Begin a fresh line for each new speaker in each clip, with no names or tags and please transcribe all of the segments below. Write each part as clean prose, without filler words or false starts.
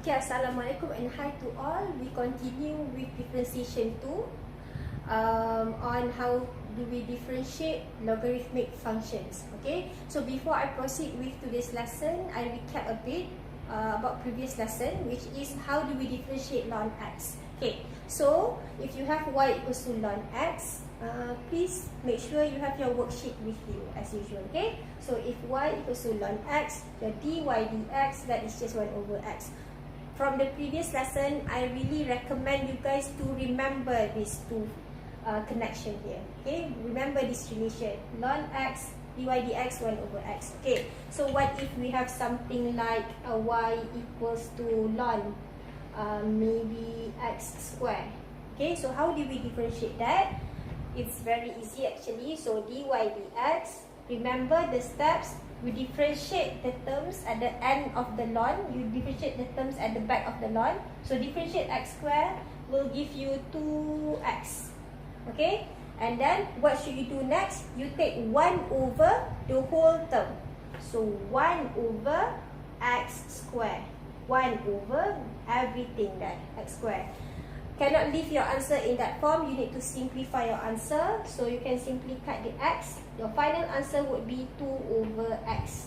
Okay, Assalamualaikum and hi to all. We continue with differentiation 2 on how do we differentiate logarithmic functions. Okay, so before I proceed with today's lesson, I recap a bit about previous lesson, which is how do we differentiate ln x. Okay, so if you have y equals to ln x, please make sure you have your worksheet with you as usual. Okay, so if y equals to ln x, your dy dx, that is just 1 over x. From the previous lesson, I really recommend you guys to remember these two connection here. Okay, remember this relation ln x dy dx 1 over x. Okay, so what if we have something like y equals to ln maybe x square. Okay, so how do we differentiate that? It's very easy actually. So dy dx, remember the steps. We differentiate the terms at the end of the ln. You differentiate the terms at the back of the ln. So differentiate x square will give you 2x. Okay, and then what should you do next? You take 1 over the whole term. So 1 over x square. 1 over everything that x square. Cannot leave your answer in that form. You need to simplify your answer. So you can simply cut the x. Your final answer would be 2 over x.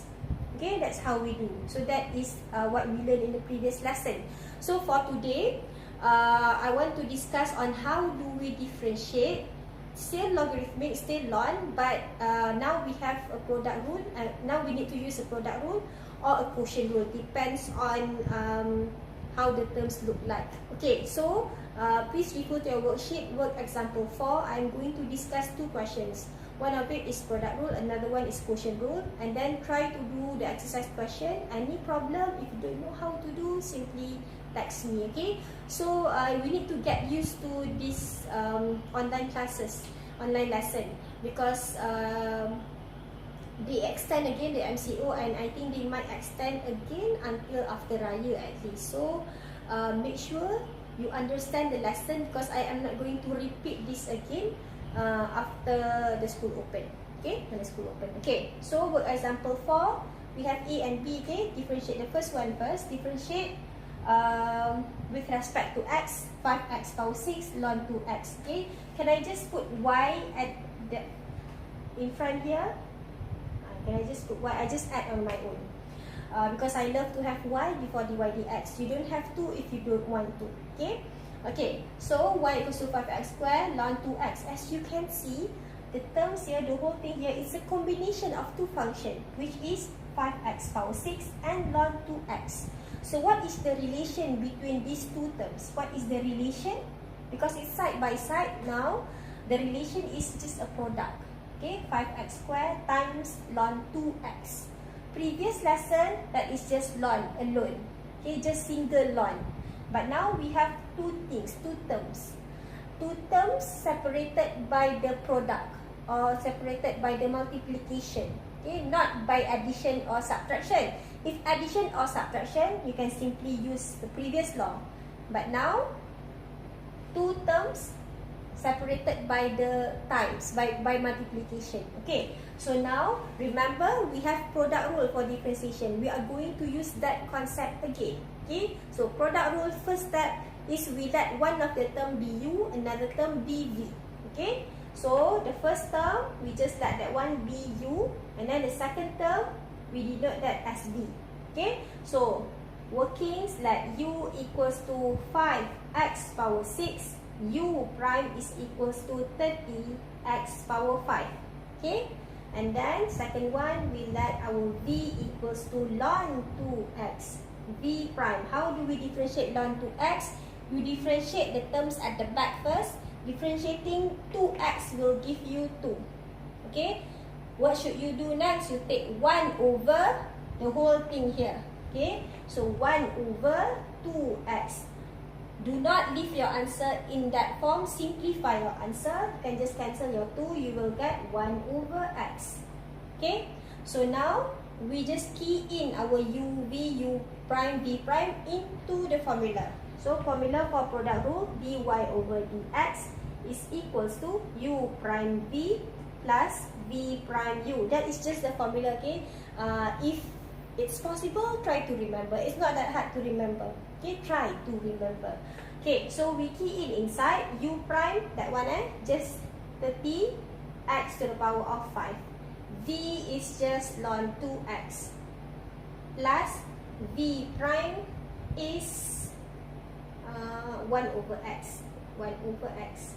Okay, that's how we do. So that is what we learned in the previous lesson. So for today, I want to discuss on how do we differentiate. Still logarithmic, still ln, but now we have a product rule. Now we need to use a product rule or a quotient rule. Depends on how the terms look like. Okay, so please refer to your worksheet, work example 4. I'm going to discuss two questions. One of it is product rule, another one is quotient rule, and then try to do the exercise question. Any problem, if you don't know how to do, simply text me. Okay, so we need to get used to this online classes, online lesson, because they extend again the MCO, and I think they might extend again until after Raya at least. So make sure you understand the lesson, because I am not going to repeat this again after the school open. Okay, when the school open. Okay, so work example 4, we have A and B. Okay, differentiate the first one first. Differentiate with respect to x, 5x power 6 ln 2x. Okay, can I just put y at the in front here? Can I just put y? I just add on my own because I love to have y before dy dx. You don't have to if you don't want to. Okay, okay, so y equals to 5x square ln 2x. As you can see, the terms here, the whole thing here is a combination of two functions, which is 5x power 6 and ln 2x. So what is the relation between these two terms? What is the relation? Because it's side by side now, the relation is just a product. Okay, 5x square times ln 2x. Previous lesson, that is just ln alone. Okay, just single ln. But now we have two things, two terms. Two terms separated by the product or separated by the multiplication. Okay, not by addition or subtraction. If addition or subtraction, you can simply use the previous law. But now, two terms separated by the times, by multiplication. Okay, so now remember we have product rule for differentiation. We are going to use that concept again. Okay, so product rule, first step is we let one of the term be u, another term be v. Okay, so the first term we just let that one be u, and then the second term we denote that as v. Okay, so workings like u equals to 5x power 6, u prime is equals to 30x power 5. Okay, and then second one we let our v equals to ln 2x, v prime. How do we differentiate ln 2x? You differentiate the terms at the back first. Differentiating 2x will give you 2. Okay, what should you do next? You take 1 over the whole thing here. Okay, so 1 over 2x. Do not leave your answer in that form. Simplify your answer. You can just cancel your 2. You will get 1 over x. Okay, so now we just key in our u, v, u prime, v prime into the formula. So formula for product rule, dy over dx is equals to u prime v plus v prime u. That is just the formula. Okay, if It's possible, try to remember. It's not that hard to remember. Okay, try to remember. Okay, so we key in inside u prime, that one just 30 x to the power of 5. V is just ln 2x plus v prime is 1 over x. 1 over x.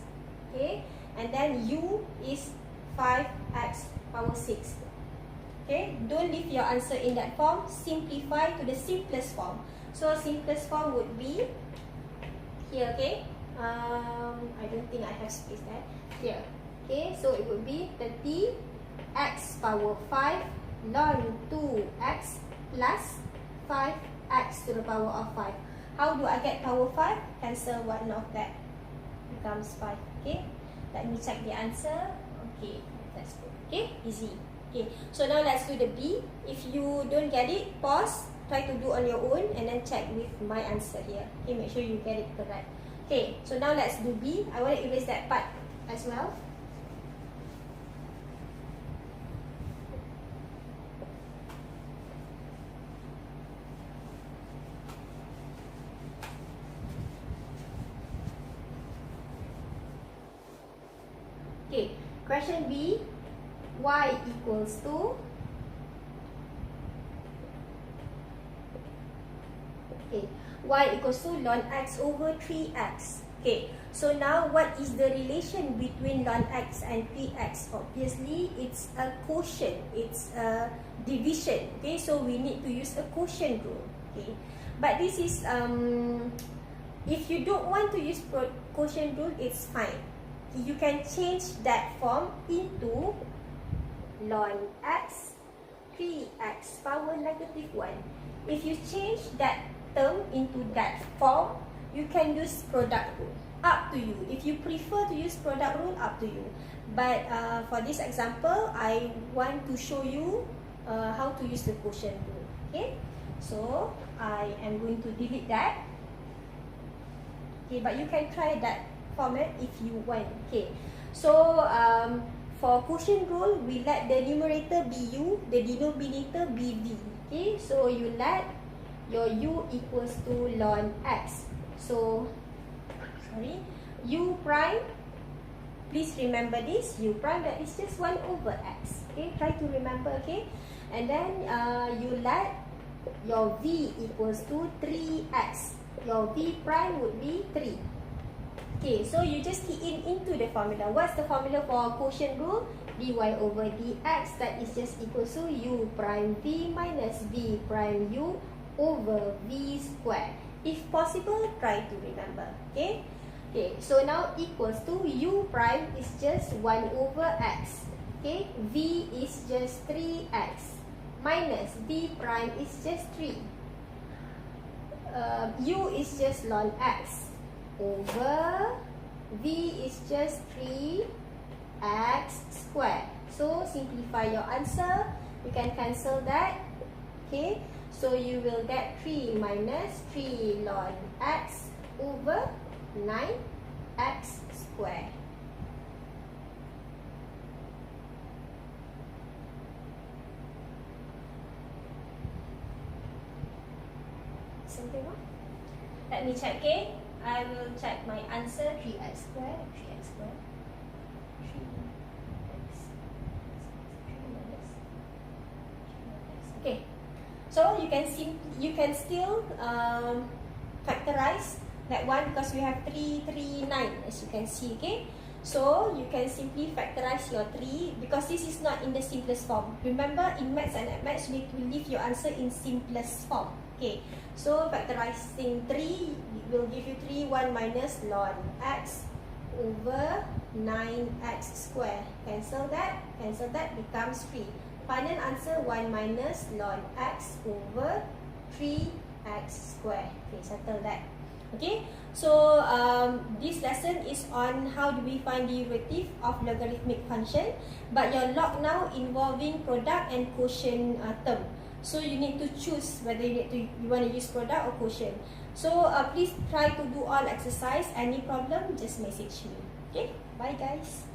Okay, and then u is 5x power 6. Okay, don't leave your answer in that form. Simplify to the simplest form. So simplest form would be here. Okay, I don't think I have space there. Here. Okay, so it would be 30 x power 5 ln 2x plus 5x to the power of 5. How do I get power 5? Cancel one of that. Becomes 5. Okay, let me check the answer. Okay, that's good. Okay, easy. Okay, so now let's do the B. If you don't get it, pause, try to do on your own and then check with my answer here. Okay, make sure you get it correct. Okay, so now let's do B. I want to erase that part as well. Okay, question B. Y equals to y equals to ln x over 3x. Okay, so now what is the relation between ln x and 3x? Obviously, it's a quotient, it's a division. Okay, so we need to use a quotient rule. Okay, but this is if you don't want to use quotient rule, it's fine. You can change that form into ln x 3x power negative 1. If you change that term into that form, you can use product rule. Up to you. If you prefer to use product rule, up to you. But for this example, I want to show you how to use the quotient rule. Okay, so I am going to delete that. Okay, but you can try that format if you want. Okay, so for quotient rule, we let the numerator be u, the denominator be v. Okay, so you let your u equals to ln x. So, sorry, u prime, please remember this, u prime, that is just 1 over x. Okay, try to remember, okay. And then you let your v equals to 3x. Your v prime would be 3. Okay, so you just key in into the formula. What's the formula for quotient rule? Dy over dx, that is just equal to u prime v minus v prime u over v square. If possible, try to remember. Okay, okay, so now equals to u prime is just 1 over x. Okay, v is just 3x minus v prime is just 3. U is just ln x over v is just 3x square. So simplify your answer. You can cancel that. Okay, so you will get 3 minus 3 ln x over 9x square. Something wrong? Let me check, okay? I will check my answer. 3x squared, 3x squared, 3x, 3 minus. Okay, so you can still factorize that one because we have 3, 3, 9 as you can see. Okay, so you can simply factorize your 3 because this is not in the simplest form. Remember, in maths and maths, you need to leave your answer in simplest form. Okay, so factorizing 3 will give you 3, 1 minus ln x over 9x square. Cancel that, becomes 3. Final answer 1 minus ln x over 3x square. Okay, settle that. Okay, so this lesson is on how do we find derivative of logarithmic function, but your log now involving product and quotient term. So you need to choose whether you want to use product or quotient. So please try to do all exercise. Any problem, just message me. Okay, bye guys.